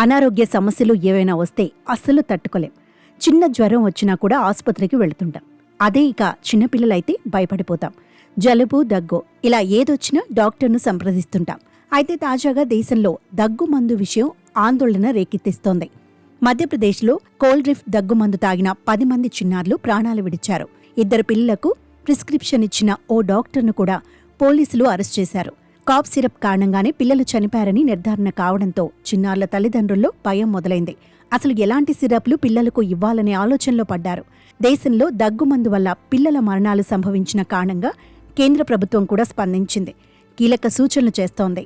అనారోగ్య సమస్యలు ఏవైనా వస్తే అస్సలు తట్టుకోలేం. చిన్న జ్వరం వచ్చినా కూడా ఆసుపత్రికి వెళుతుంటాం. అదే ఇక చిన్నపిల్లలైతే భయపడిపోతాం. జలుబు, దగ్గు ఇలా ఏదొచ్చినా డాక్టర్ను సంప్రదిస్తుంటాం. అయితే తాజాగా దేశంలో దగ్గు మందు విషయం ఆందోళన రేకెత్తిస్తోంది. మధ్యప్రదేశ్లో కోల్డ్రిఫ్ దగ్గుమందు తాగిన 10 మంది చిన్నారులు ప్రాణాలు విడిచారు. 2 పిల్లలకు ప్రిస్క్రిప్షన్ ఇచ్చిన ఓ డాక్టర్ను కూడా పోలీసులు అరెస్ట్ చేశారు. కాఫ్ సిరప్ కారణంగానే పిల్లలు చనిపారని నిర్ధారణ కావడంతో చిన్నారుల తల్లిదండ్రుల్లో భయం మొదలైంది. అసలు ఎలాంటి సిరప్లు పిల్లలకు ఇవ్వాలనే ఆలోచనలో పడ్డారు. దేశంలో దగ్గుమందు వల్ల పిల్లల మరణాలు సంభవించిన కారణంగా కేంద్ర ప్రభుత్వం కూడా స్పందించింది. కీలక సూచనలు చేస్తోంది.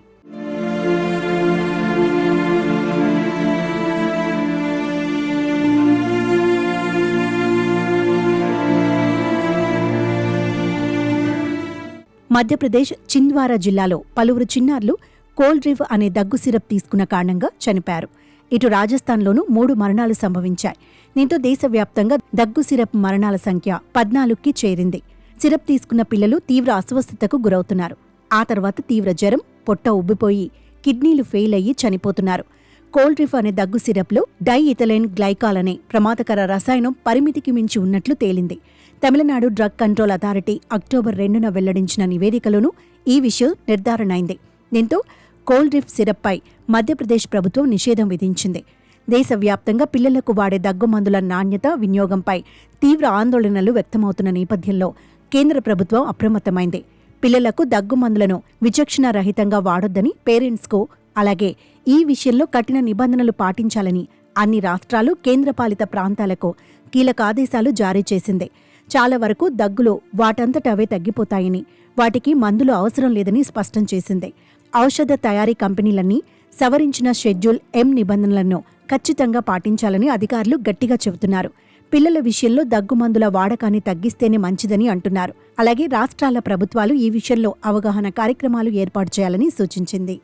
మధ్యప్రదేశ్ చింద్వారా జిల్లాలో పలువురు చిన్నారులు కోల్డ్రిఫ్ అనే దగ్గు సిరప్ తీసుకున్న కారణంగా చనిపారు. ఇటు రాజస్థాన్లోనూ 3 మరణాలు సంభవించాయి. దీంతో దేశవ్యాప్తంగా దగ్గు సిరప్ మరణాల సంఖ్య 14కి చేరింది. సిరప్ తీసుకున్న పిల్లలు తీవ్ర అస్వస్థతకు గురవుతున్నారు. ఆ తర్వాత తీవ్ర జ్వరం, పొట్ట ఉబ్బిపోయి కిడ్నీలు ఫెయిల్ అయ్యి చనిపోతున్నారు. కోల్డ్రిఫ్ అనే దగ్గు సిరప్లో డైఇథైలిన్ గ్లైకాల్ అనే ప్రమాదకర రసాయనం పరిమితికి మించి ఉన్నట్లు తేలింది. Tamil Nadu drug control authority October 2న వెల్లడించిన నివేదికలోనూ ఈ విషయం నిర్ధారణ అయింది. దీంతో కోల్డ్రిఫ్ సిరప్పై మధ్యప్రదేశ్ ప్రభుత్వం నిషేధం విధించింది. దేశవ్యాప్తంగా పిల్లలకు వాడే దగ్గుమందుల నాణ్యత, వినియోగంపై తీవ్ర ఆందోళనలు వ్యక్తమవుతున్న నేపథ్యంలో కేంద్ర ప్రభుత్వం అప్రమత్తమైంది. పిల్లలకు దగ్గుమందులను విచక్షణారహితంగా వాడొద్దని పేరెంట్స్కు, అలాగే ఈ విషయంలో కఠిన నిబంధనలు పాటించాలని అన్ని రాష్ట్రాలు, కేంద్రపాలిత ప్రాంతాలకు కీలక ఆదేశాలు జారీ చేసింది. చాలా వరకు దగ్గులు వాటంతటవే తగ్గిపోతాయని, వాటికి మందులు అవసరం లేదని స్పష్టం చేసింది. ఔషధ తయారీ కంపెనీలన్నీ సవరించిన షెడ్యూల్ M నిబంధనలను ఖచ్చితంగా పాటించాలని అధికారులు గట్టిగా చెబుతున్నారు. పిల్లల విషయంలో దగ్గుమందుల వాడకాన్ని తగ్గిస్తేనే మంచిదని అంటున్నారు. అలాగే రాష్ట్రాల ప్రభుత్వాలు ఈ విషయంలో అవగాహన కార్యక్రమాలు ఏర్పాటు చేయాలని సూచించింది.